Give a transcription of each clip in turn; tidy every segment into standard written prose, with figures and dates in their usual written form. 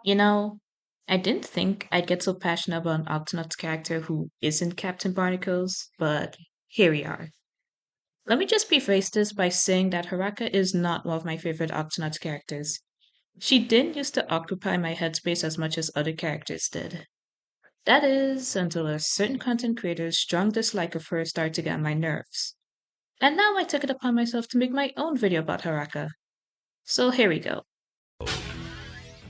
You know, I didn't think I'd get so passionate about an Octonaut's character who isn't Captain Barnacles, but here we are. Let me just preface this by saying that Haraka is not one of my favorite Octonauts characters. She didn't used to occupy my headspace as much as other characters did. That is, until a certain content creator's strong dislike of her started to get on my nerves. And now I took it upon myself to make my own video about Haraka. So here we go.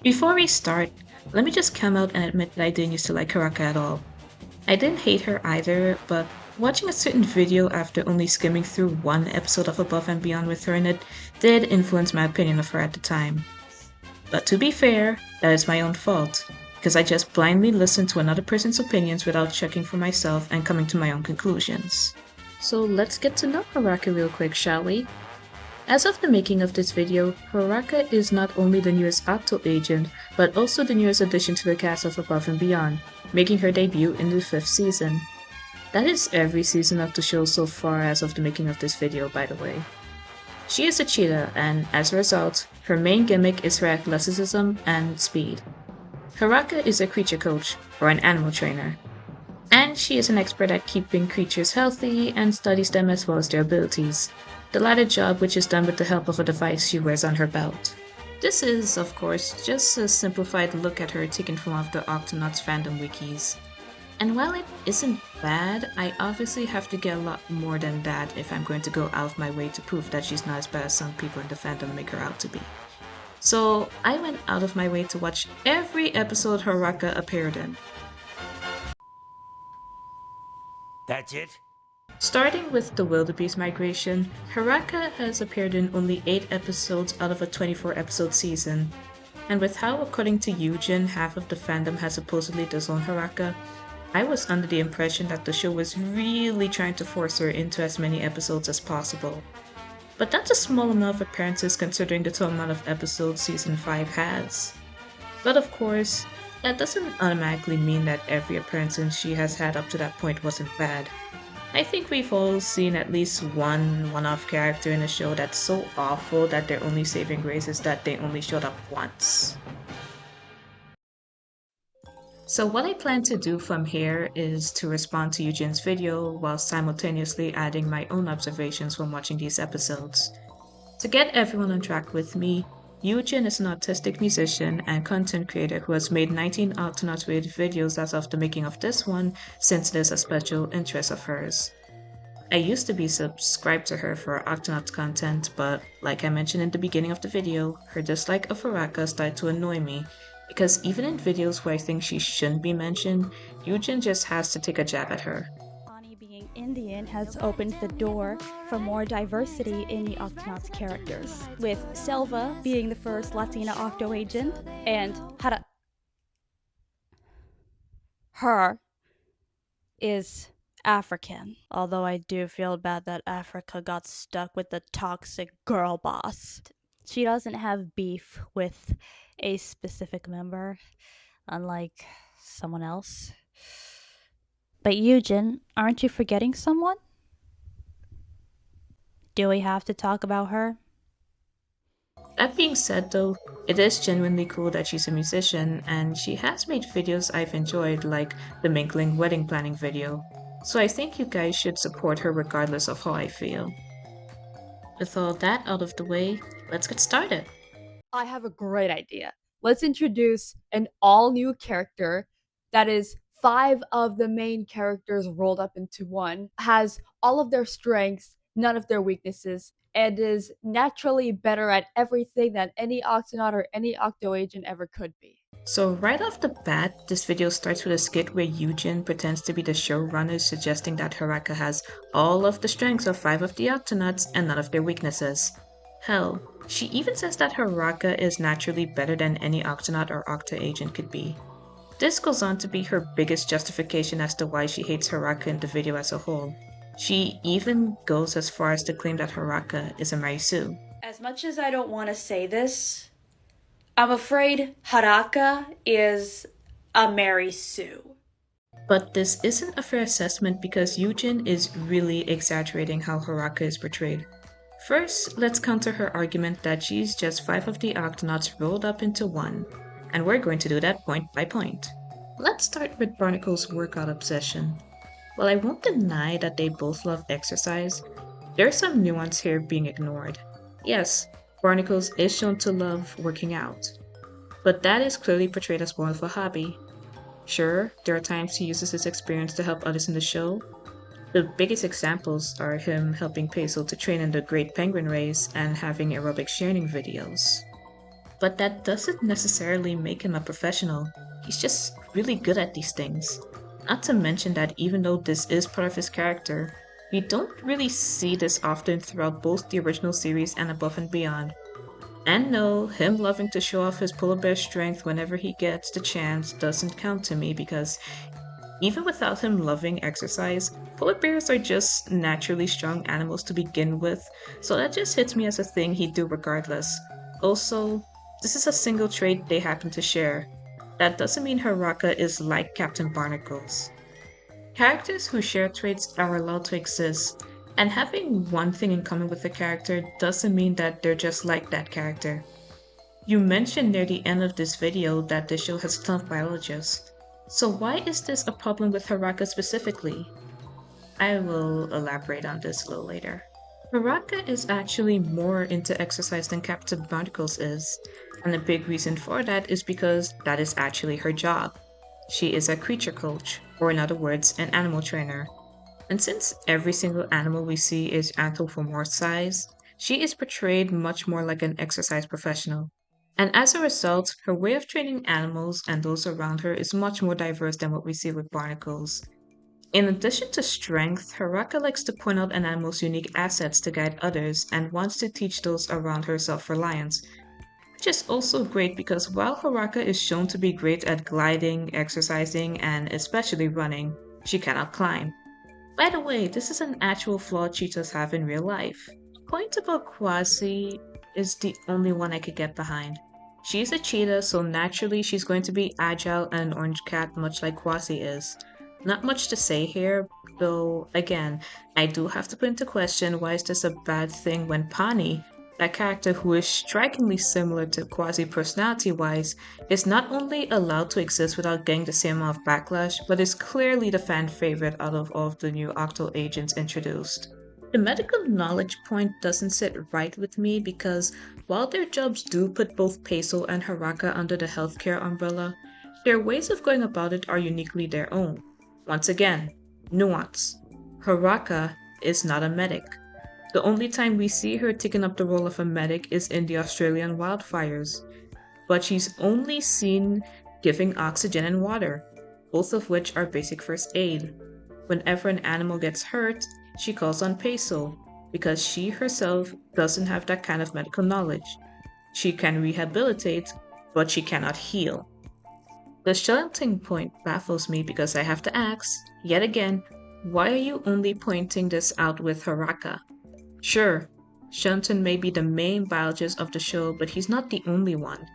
Before we start, let me just come out and admit that I didn't used to like Haraka at all. I didn't hate her either, but watching a certain video after only skimming through one episode of Above and Beyond with her in it did influence my opinion of her at the time. But to be fair, that is my own fault, because I just blindly listened to another person's opinions without checking for myself and coming to my own conclusions. So let's get to know Haraka real quick, shall we? As of the making of this video, Haraka is not only the newest Octo agent, but also the newest addition to the cast of Above and Beyond, making her debut in the 5th season. That is every season of the show so far as of the making of this video, by the way. She is a cheetah, and as a result, her main gimmick is her athleticism and speed. Haraka is a creature coach, or an animal trainer, and she is an expert at keeping creatures healthy and studies them as well as their abilities, the latter job which is done with the help of a device she wears on her belt. This is, of course, just a simplified look at her taken from one of the Octonauts fandom wikis. And while it isn't bad, I obviously have to get a lot more than that if I'm going to go out of my way to prove that she's not as bad as some people in the fandom make her out to be. So I went out of my way to watch every episode Haraka appeared in. That's it? Starting with the wildebeest migration, Haraka has appeared in only 8 episodes out of a 24 episode season. And with how, according to YUGEN, half of the fandom has supposedly disowned Haraka, I was under the impression that the show was really trying to force her into as many episodes as possible. But that's a small amount of appearances considering the total amount of episodes season 5 has. But of course, that doesn't automatically mean that every appearance she has had up to that point wasn't bad. I think we've all seen at least one one-off character in a show that's so awful that their only saving grace is that they only showed up once. So what I plan to do from here is to respond to Eugene's video while simultaneously adding my own observations from watching these episodes. To get everyone on track with me, Eugen is an autistic musician and content creator who has made 19 Octonauts related videos as of the making of this one, since it is a special interest of hers. I used to be subscribed to her for Octonauts content, but like I mentioned in the beginning of the video, her dislike of Haraka started to annoy me, because even in videos where I think she shouldn't be mentioned, Eugen just has to take a jab at her. Ani being Indian has opened the door for more diversity in the Octonauts characters, with Selva being the first Latina Octo agent, and her is African. Although I do feel bad that Africa got stuck with the toxic girl boss. She doesn't have beef with a specific member, unlike someone else. But Eugen, aren't you forgetting someone? Do we have to talk about her? That being said though, it is genuinely cool that she's a musician and she has made videos I've enjoyed like the Minkling wedding planning video, so I think you guys should support her regardless of how I feel. With all that out of the way, let's get started. I have a great idea. Let's introduce an all new character that is 5 of the main characters rolled up into one, has all of their strengths, none of their weaknesses, and is naturally better at everything than any Octonaut or any Octo agent ever could be. So right off the bat, this video starts with a skit where Eugen pretends to be the showrunner, suggesting that Haraka has all of the strengths of 5 of the Octonauts and none of their weaknesses. Hell, she even says that Haraka is naturally better than any Octonaut or Octo agent could be. This goes on to be her biggest justification as to why she hates Haraka in the video as a whole. She even goes as far as to claim that Haraka is a Marisu. As much as I don't want to say this, I'm afraid Haraka is a Mary Sue. But this isn't a fair assessment because Eugen is really exaggerating how Haraka is portrayed. First, let's counter her argument that she's just 5 of the Octonauts rolled up into one. and we're going to do that point by point. Let's start with Barnacle's workout obsession. While I won't deny that they both love exercise, there's some nuance here being ignored. Yes, Barnacles is shown to love working out, but that is clearly portrayed as more of a hobby. Sure, there are times he uses his experience to help others in the show. The biggest examples are him helping Peso to train in the Great Penguin Race and having aerobic sharing videos. But that doesn't necessarily make him a professional. He's just really good at these things. Not to mention that even though this is part of his character, we don't really see this often throughout both the original series and Above and Beyond. And no, him loving to show off his polar bear strength whenever he gets the chance doesn't count to me because even without him loving exercise, polar bears are just naturally strong animals to begin with, so that just hits me as a thing he'd do regardless. Also, this is a single trait they happen to share. That doesn't mean Haraka is like Captain Barnacles. Characters who share traits are allowed to exist, and having one thing in common with a character doesn't mean that they're just like that character. You mentioned near the end of this video that the show has a ton of biologists. So why is this a problem with Haraka specifically? I will elaborate on this a little later. Haraka is actually more into exercise than Captain Barnacles is, and a big reason for that is because that is actually her job. She is a creature coach, or in other words, an animal trainer. And since every single animal we see is anthropomorphized, she is portrayed much more like an exercise professional. And as a result, her way of training animals and those around her is much more diverse than what we see with barnacles. In addition to strength, Haraka likes to point out an animal's unique assets to guide others and wants to teach those around her self-reliance, which is also great because while Haraka is shown to be great at gliding, exercising, and especially running, she cannot climb. By the way, this is an actual flaw cheetahs have in real life. The point about Quasi is the only one I could get behind. She's a cheetah, so naturally she's going to be agile and an orange cat much like Quasi is. Not much to say here, though again, I do have to put into question why is this a bad thing when Pani, that character who is strikingly similar to Quasi personality-wise, is not only allowed to exist without getting the same amount of backlash, but is clearly the fan favorite out of all of the new Octo agents introduced. The medical knowledge point doesn't sit right with me because while their jobs do put both Peso and Haraka under the healthcare umbrella, their ways of going about it are uniquely their own. Once again, nuance. Haraka is not a medic. The only time we see her taking up the role of a medic is in the Australian wildfires, but she's only seen giving oxygen and water, both of which are basic first aid. Whenever an animal gets hurt, she calls on Peso, because she herself doesn't have that kind of medical knowledge. She can rehabilitate, but she cannot heal. The shunting point baffles me because I have to ask, yet again, why are you only pointing this out with Haraka? Sure, Shunton may be the main biologist of the show, but he's not the only one.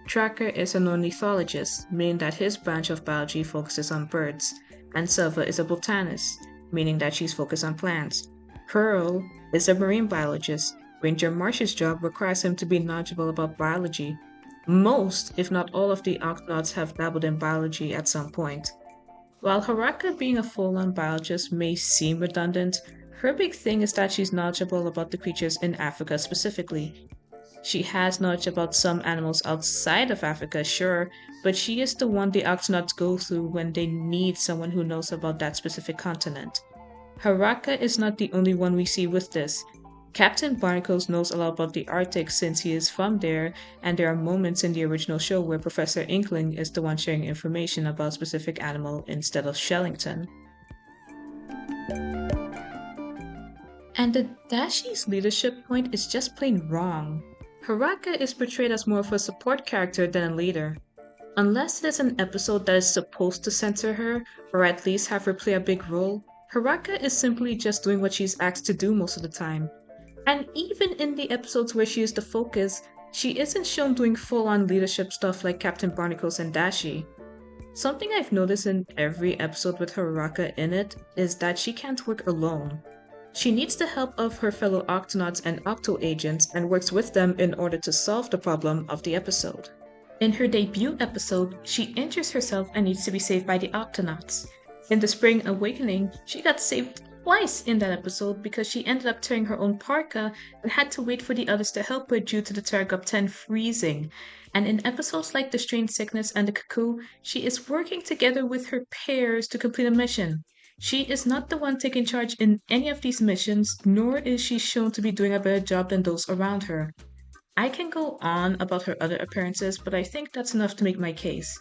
Tracker is an ornithologist, meaning that his branch of biology focuses on birds, and Silva is a botanist, meaning that she's focused on plants. Pearl is a marine biologist. Ranger Marsh's job requires him to be knowledgeable about biology. Most, if not all of the Octonauts have dabbled in biology at some point. While Haraka being a full-on biologist may seem redundant, her big thing is that she's knowledgeable about the creatures in Africa specifically. She has knowledge about some animals outside of Africa, sure, but she is the one the Octonauts go through when they need someone who knows about that specific continent. Haraka is not the only one we see with this. Captain Barnacles knows a lot about the Arctic since he is from there, and there are moments in the original show where Professor Inkling is the one sharing information about a specific animal instead of Shellington. And the Dashi's leadership point is just plain wrong. Haraka is portrayed as more of a support character than a leader. Unless there's an episode that is supposed to censor her, or at least have her play a big role, Haraka is simply just doing what she's asked to do most of the time. And even in the episodes where she is the focus, she isn't shown doing full-on leadership stuff like Captain Barnacles and Dashi. Something I've noticed in every episode with Haraka in it is that she can't work alone. She needs the help of her fellow Octonauts and Octo agents and works with them in order to solve the problem of the episode. In her debut episode, she injures herself and needs to be saved by the Octonauts. In the Spring Awakening, she got saved twice in that episode because she ended up tearing her own parka and had to wait for the others to help her due to the Terragupten freezing. And in episodes like The Strange Sickness and The Cuckoo, she is working together with her pairs to complete a mission. She is not the one taking charge in any of these missions, nor is she shown to be doing a better job than those around her. I can go on about her other appearances, but I think that's enough to make my case.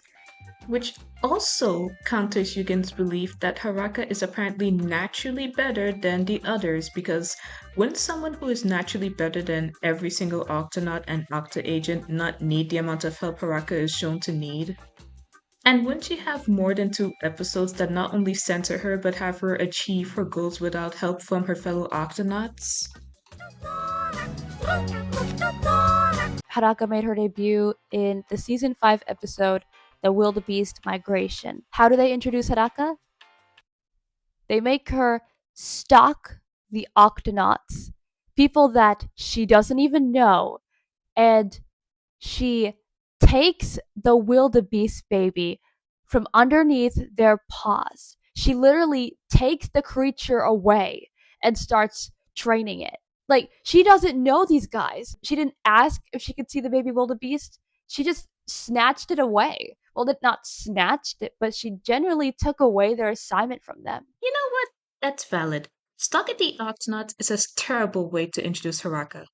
Which also counters Yugen's belief that Haraka is apparently naturally better than the others, because wouldn't someone who is naturally better than every single Octonaut and Octa agent not need the amount of help Haraka is shown to need? And wouldn't she have more than 2 episodes that not only center her but have her achieve her goals without help from her fellow Octonauts? Haraka made her debut in the season 5 episode, The Wildebeest Migration. How do they introduce Haraka? They make her stalk the Octonauts, people that she doesn't even know, and she takes the wildebeest baby from underneath their paws. She literally takes the creature away and starts training it. Like, she doesn't know these guys. She didn't ask if she could see the baby wildebeest. She just snatched it away. Well, not snatched it, but she genuinely took away their assignment from them. You know what? That's valid. Stalking the Octonauts is a terrible way to introduce Haraka.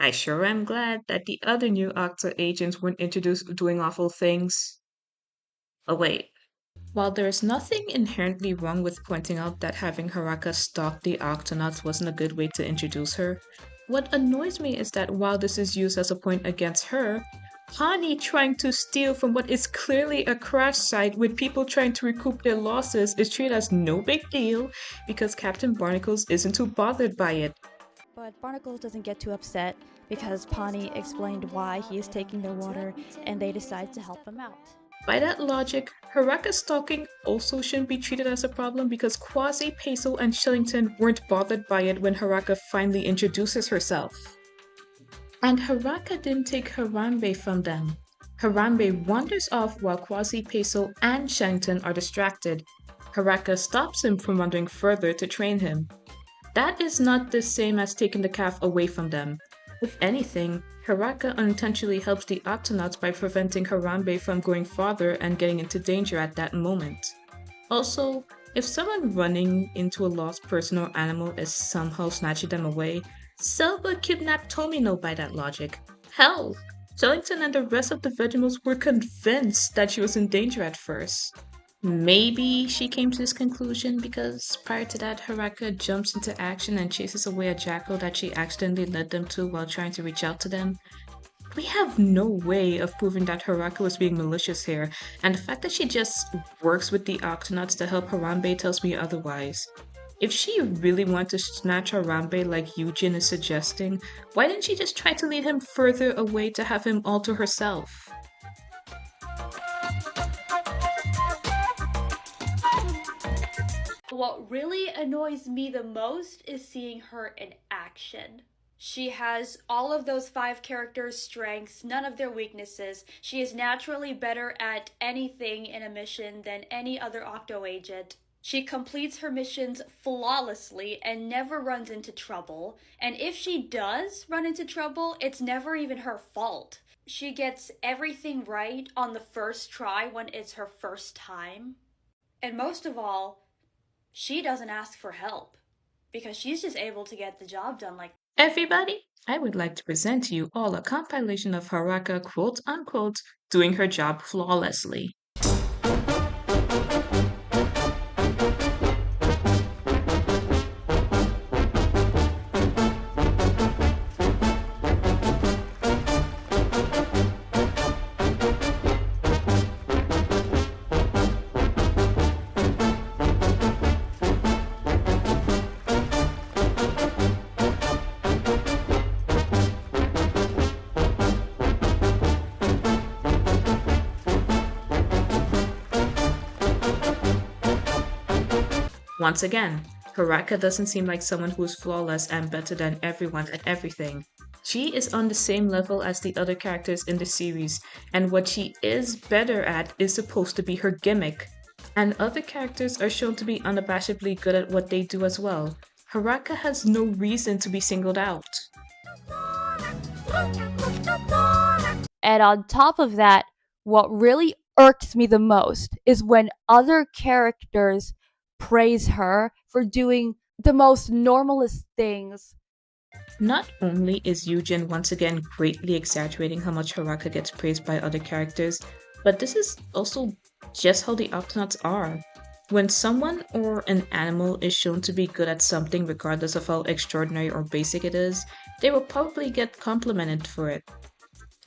I sure am glad that the other new Octa agents weren't introduced doing awful things. Oh, wait. While there's nothing inherently wrong with pointing out that having Haraka stalk the Octonauts wasn't a good way to introduce her, what annoys me is that while this is used as a point against her, Hani trying to steal from what is clearly a crash site with people trying to recoup their losses is treated as no big deal because Captain Barnacles isn't too bothered by it. But Barnacles doesn't get too upset because Pawnee explained why he is taking their water and they decide to help him out. By that logic, Haraka stalking also shouldn't be treated as a problem because Quasi, Peso, and Shillington weren't bothered by it when Haraka finally introduces herself. And Haraka didn't take Harambe from them. Harambe wanders off while Quasi, Peso, and Shillington are distracted. Haraka stops him from wandering further to train him. That is not the same as taking the calf away from them. If anything, Haraka unintentionally helps the Octonauts by preventing Harambe from going farther and getting into danger at that moment. Also, if someone running into a lost person or animal is somehow snatching them away, Selva kidnapped Tomino by that logic. Hell, Shellington and the rest of the Vegemals were convinced that she was in danger at first. Maybe she came to this conclusion because prior to that, Haraka jumps into action and chases away a jackal that she accidentally led them to while trying to reach out to them. We have no way of proving that Haraka was being malicious here, and the fact that she just works with the Octonauts to help Harambe tells me otherwise. If she really wanted to snatch Harambe like YUGEN is suggesting, why didn't she just try to lead him further away to have him all to herself? What really annoys me the most is seeing her in action. She has all of those 5 characters' strengths, none of their weaknesses. She is naturally better at anything in a mission than any other Octo agent. She completes her missions flawlessly and never runs into trouble. And if she does run into trouble, it's never even her fault. She gets everything right on the first try when it's her first time. And most of all, she doesn't ask for help because she's just able to get the job done like that. Everybody, I would like to present to you all a compilation of Haraka quote unquote doing her job flawlessly. Once again, Haraka doesn't seem like someone who is flawless and better than everyone at everything. She is on the same level as the other characters in the series, and what she is better at is supposed to be her gimmick. And other characters are shown to be unabashedly good at what they do as well. Haraka has no reason to be singled out. And on top of that, what really irks me the most is when other characters praise her for doing the most normalist things. Not only is YUGEN once again greatly exaggerating how much Haraka gets praised by other characters, but this is also just how the Octonauts are. When someone or an animal is shown to be good at something regardless of how extraordinary or basic it is, they will probably get complimented for it.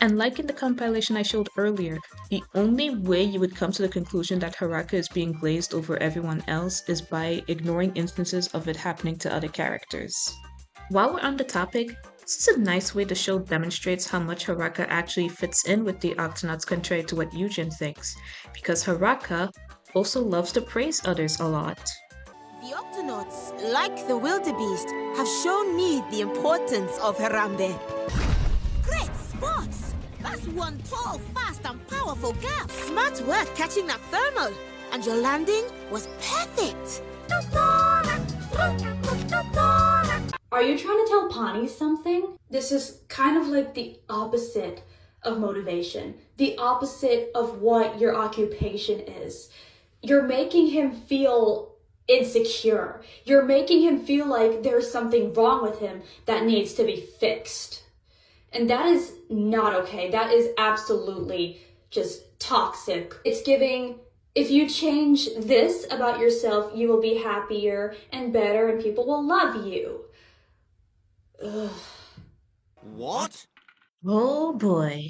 And like in the compilation I showed earlier, the only way you would come to the conclusion that Haraka is being glazed over everyone else is by ignoring instances of it happening to other characters. While we're on the topic, this is a nice way the show demonstrates how much Haraka actually fits in with the Octonauts contrary to what Eugen thinks, because Haraka also loves to praise others a lot. The Octonauts, like the wildebeest, have shown me the importance of Harambe. Great spots! That's one tall, fast and powerful gal. Smart work catching that thermal, and your landing was perfect. Are you trying to tell Pawnee something? This is kind of like the opposite of motivation, the opposite of what your occupation is. You're making him feel insecure. You're making him feel like there's something wrong with him that needs to be fixed. And that is not okay. That is absolutely just toxic. It's giving, if you change this about yourself, you will be happier and better and people will love you. Ugh. What? Oh boy.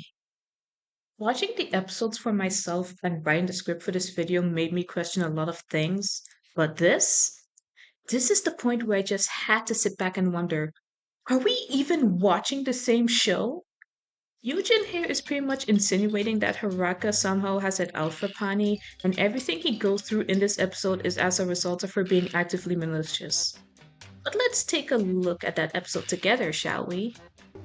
Watching the episodes for myself and writing the script for this video made me question a lot of things, but this is the point where I just had to sit back and wonder, are we even watching the same show? Eugen here is pretty much insinuating that Haraka somehow has it out for Pani, and everything he goes through in this episode is as a result of her being actively malicious. But let's take a look at that episode together, shall we?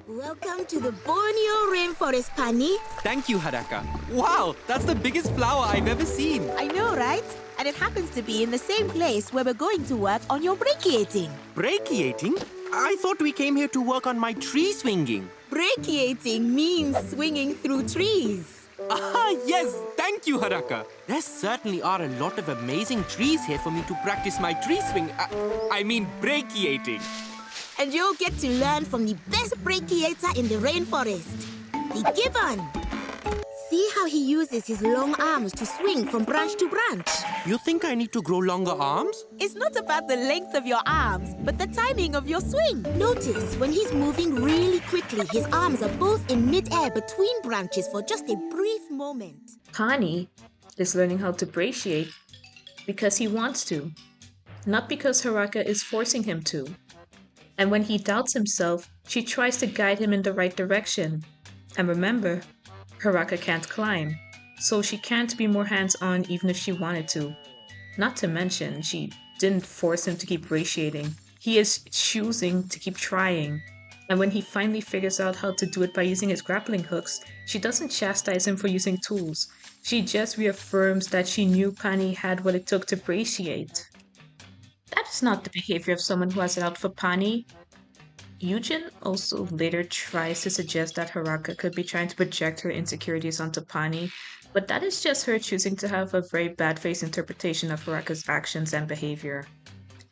Welcome to the Borneo rainforest, Pani. Thank you, Haraka. Wow, that's the biggest flower I've ever seen. I know, right? And it happens to be in the same place where we're going to work on your brachiating. Brachiating? I thought we came here to work on my tree swinging. Brachiating means swinging through trees. Ah, yes, thank you, Haraka. There certainly are a lot of amazing trees here for me to practice my tree swing. I mean, brachiating. And you'll get to learn from the best brachiator in the rainforest, the gibbon. See how he uses his long arms to swing from branch to branch. You think I need to grow longer arms? It's not about the length of your arms, but the timing of your swing. Notice when he's moving really quickly, his arms are both in mid-air between branches for just a brief moment. Pani is learning how to brachiate because he wants to, not because Haraka is forcing him to. And when he doubts himself, she tries to guide him in the right direction. And remember, Haraka can't climb, so she can't be more hands-on even if she wanted to. Not to mention, she didn't force him to keep brachiating. He is choosing to keep trying. And when he finally figures out how to do it by using his grappling hooks, she doesn't chastise him for using tools. She just reaffirms that she knew Pani had what it took to brachiate. That is not the behavior of someone who has it out for Pani. Eugen also later tries to suggest that Haraka could be trying to project her insecurities onto Pani, but that is just her choosing to have a very bad-faced interpretation of Haraka's actions and behavior.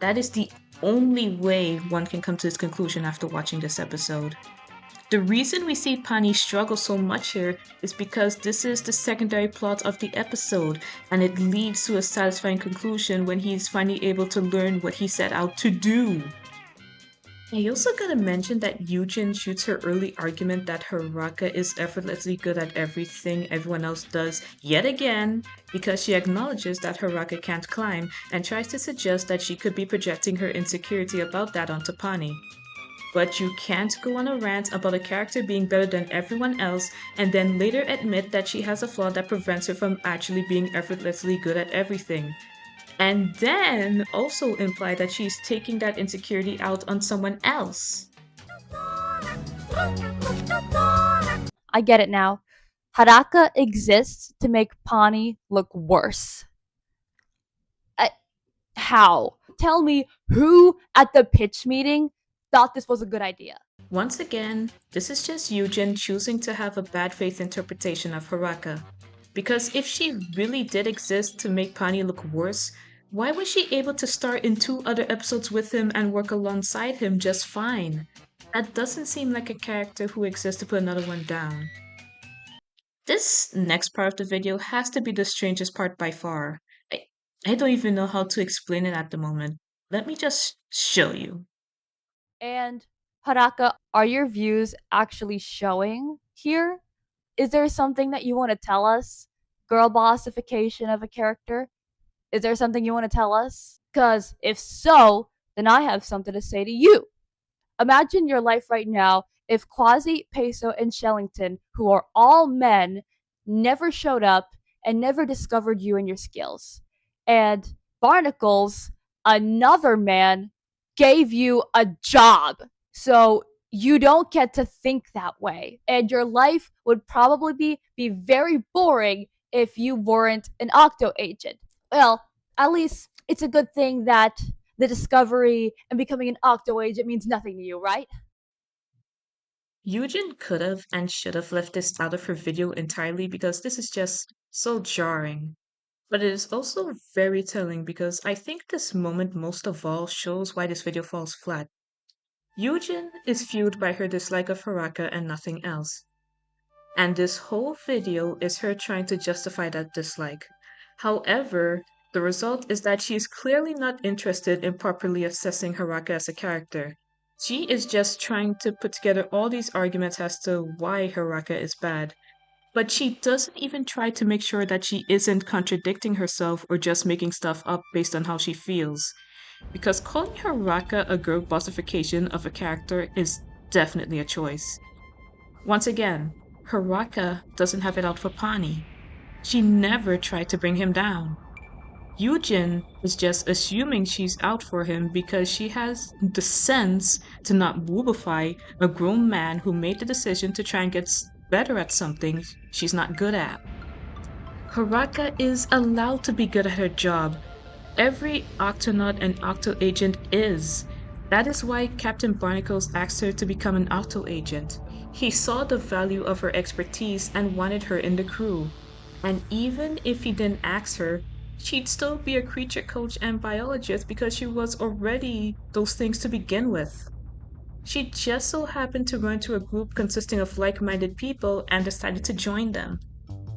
That is the only way one can come to this conclusion after watching this episode. The reason we see Pani struggle so much here is because this is the secondary plot of the episode, and it leads to a satisfying conclusion when he's finally able to learn what he set out to do. I also gotta mention that Eugen shoots her early argument that Haraka is effortlessly good at everything everyone else does yet again because she acknowledges that Haraka can't climb and tries to suggest that she could be projecting her insecurity about that onto Pani. But you can't go on a rant about a character being better than everyone else and then later admit that she has a flaw that prevents her from actually being effortlessly good at everything. And then also imply that she's taking that insecurity out on someone else. I get it now. Haraka exists to make Pani look worse. How? Tell me who at the pitch meeting thought this was a good idea. Once again, this is just YUGEN choosing to have a bad faith interpretation of Haraka. Because if she really did exist to make Pani look worse, why was she able to star in 2 other episodes with him and work alongside him just fine? That doesn't seem like a character who exists to put another one down. This next part of the video has to be the strangest part by far. I don't even know how to explain it at the moment. Let me just show you. And Haraka, are your views actually showing here? Is there something that you want to tell us? Girl bossification of a character? Is there something you want to tell us? Because if so, then I have something to say to you. Imagine your life right now if Quasi, Peso, and Shellington, who are all men, never showed up and never discovered you and your skills. And Barnacles, another man, gave you a job. So you don't get to think that way. And your life would probably be very boring if you weren't an Octo agent. Well, at least it's a good thing that the discovery and becoming an Octo agent means nothing to you, right? Eugen could have and should have left this out of her video entirely because this is just so jarring. But it is also very telling because I think this moment most of all shows why this video falls flat. Eugen is fueled by her dislike of Haraka and nothing else. And this whole video is her trying to justify that dislike. However, the result is that she is clearly not interested in properly assessing Haraka as a character. She is just trying to put together all these arguments as to why Haraka is bad. But she doesn't even try to make sure that she isn't contradicting herself or just making stuff up based on how she feels. Because calling Haraka a girl bossification of a character is definitely a choice. Once again, Haraka doesn't have it out for Pani. She never tried to bring him down. Eugen is just assuming she's out for him because she has the sense to not woobify a grown man who made the decision to try and get better at something she's not good at. Haraka is allowed to be good at her job. Every Octonaut and Octo agent is. That is why Captain Barnacles asked her to become an Octo agent. He saw the value of her expertise and wanted her in the crew. And even if he didn't ask her, she'd still be a creature coach and biologist because she was already those things to begin with. She just so happened to run to a group consisting of like-minded people and decided to join them.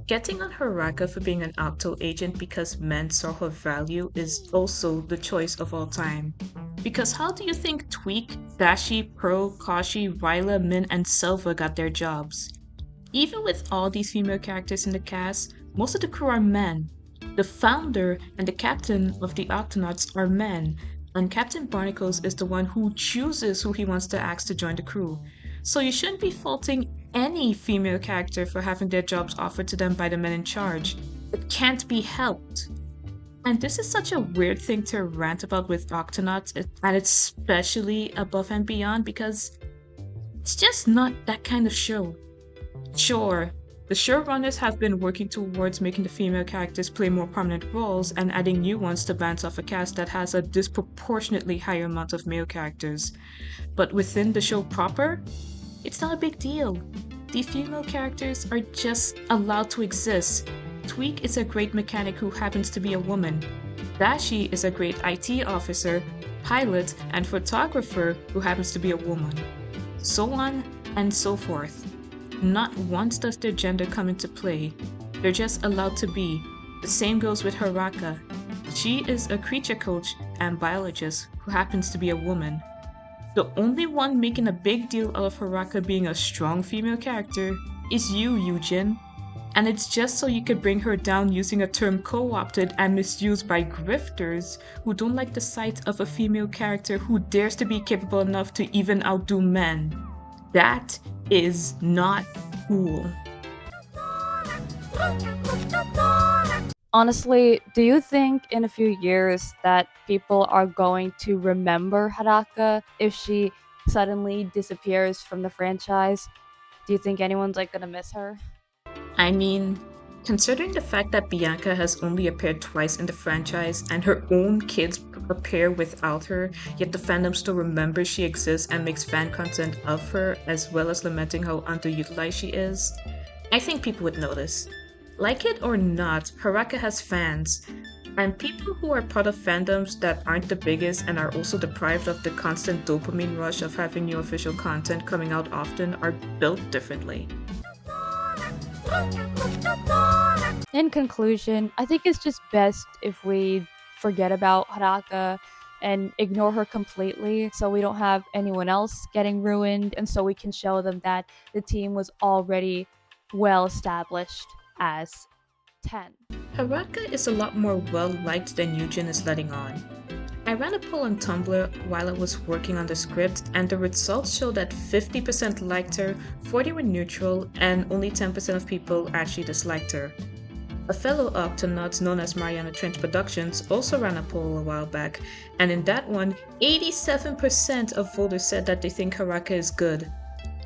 Getting on Haraka for being an Octo agent because men saw her value is also the choice of all time. Because how do you think Tweak, Dashi, Pearl, Kashi, Ryla, Min, and Selva got their jobs? Even with all these female characters in the cast, most of the crew are men. The founder and the captain of the Octonauts are men, and Captain Barnacles is the one who chooses who he wants to ask to join the crew. So you shouldn't be faulting any female character for having their jobs offered to them by the men in charge. It can't be helped. And this is such a weird thing to rant about with Octonauts, and especially Above and Beyond, because it's just not that kind of show. Sure, the showrunners have been working towards making the female characters play more prominent roles and adding new ones to bounce off a cast that has a disproportionately higher amount of male characters. But within the show proper, it's not a big deal. The female characters are just allowed to exist. Tweak is a great mechanic who happens to be a woman. Dashi is a great IT officer, pilot, and photographer who happens to be a woman. So on and so forth. Not once does their gender come into play. They're just allowed to be. The same goes with Haraka. She is a creature coach and biologist who happens to be a woman. The only one making a big deal out of Haraka being a strong female character is you, Eugen. And it's just so you could bring her down using a term co-opted and misused by grifters who don't like the sight of a female character who dares to be capable enough to even outdo men. That is not cool. Honestly, do you think in a few years that people are going to remember Haraka if she suddenly disappears from the franchise, do you think anyone's like gonna miss her? I mean, considering the fact that Bianca has only appeared twice in the franchise and her own kids appear without her, yet the fandom still remembers she exists and makes fan content of her, as well as lamenting how underutilized she is, I think people would notice. Like it or not, Haraka has fans, and people who are part of fandoms that aren't the biggest and are also deprived of the constant dopamine rush of having new official content coming out often are built differently. In conclusion, I think it's just best if we forget about Haraka and ignore her completely so we don't have anyone else getting ruined, and so we can show them that the team was already well established as 10. Haraka is a lot more well liked than YUGEN is letting on. I ran a poll on Tumblr while I was working on the script, and the results show that 50% liked her, 40% were neutral, and only 10% of people actually disliked her. A fellow Octonauts known as Mariana Trench Productions also ran a poll a while back, and in that one, 87% of voters said that they think Haraka is good.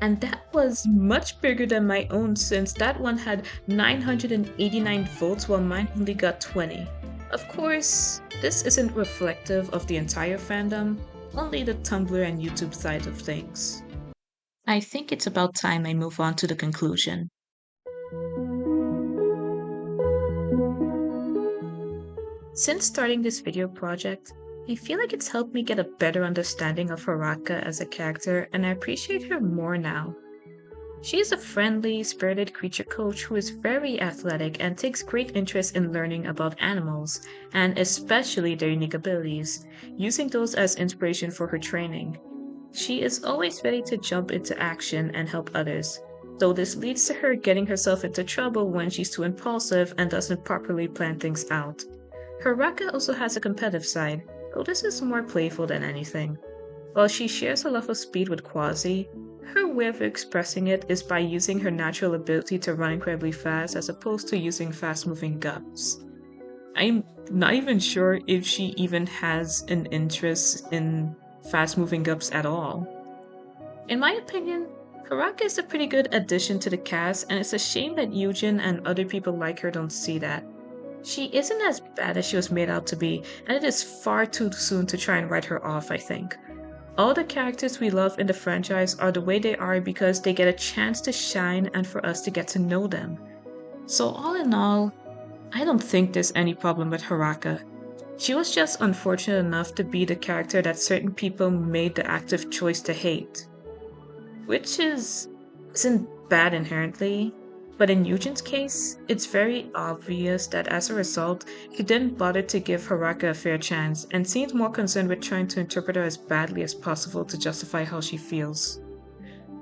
And that was much bigger than my own, since that one had 989 votes while mine only got 20. Of course, this isn't reflective of the entire fandom, only the Tumblr and YouTube side of things. I think it's about time I move on to the conclusion. Since starting this video project, I feel like it's helped me get a better understanding of Haraka as a character, and I appreciate her more now. She is a friendly, spirited creature coach who is very athletic and takes great interest in learning about animals, and especially their unique abilities, using those as inspiration for her training. She is always ready to jump into action and help others, though this leads to her getting herself into trouble when she's too impulsive and doesn't properly plan things out. Haraka also has a competitive side, though this is more playful than anything. While she shares a love of speed with Quasi, her way of expressing it is by using her natural ability to run incredibly fast as opposed to using fast-moving gups. I'm not even sure if she even has an interest in fast-moving gups at all. In my opinion, Haraka is a pretty good addition to the cast, and it's a shame that Eugen and other people like her don't see that. She isn't as bad as she was made out to be, and it is far too soon to try and write her off, I think. All the characters we love in the franchise are the way they are because they get a chance to shine and for us to get to know them. So all in all, I don't think there's any problem with Haraka. She was just unfortunate enough to be the character that certain people made the active choice to hate. Which isn't bad inherently, but in Eugen's case, it's very obvious that as a result, he didn't bother to give Haraka a fair chance and seemed more concerned with trying to interpret her as badly as possible to justify how she feels.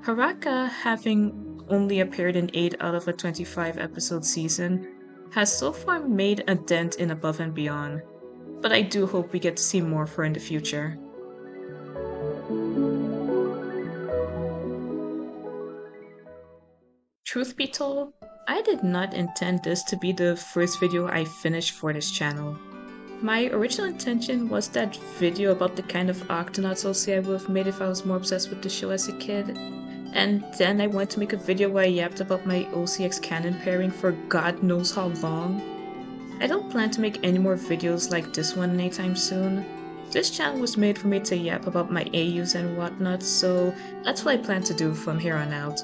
Haraka, having only appeared in 8 out of a 25 episode season, has so far made a dent in Above and Beyond, but I do hope we get to see more of her in the future. Truth be told, I did not intend this to be the first video I finished for this channel. My original intention was that video about the kind of Octonauts OC I would have made if I was more obsessed with the show as a kid, and then I wanted to make a video where I yapped about my OCX canon pairing for God knows how long. I don't plan to make any more videos like this one anytime soon. This channel was made for me to yap about my AUs and whatnot, so that's what I plan to do from here on out.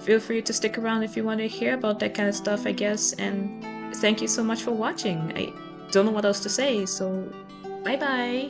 Feel free to stick around if you want to hear about that kind of stuff, I guess, and thank you so much for watching. I don't know what else to say, so bye bye!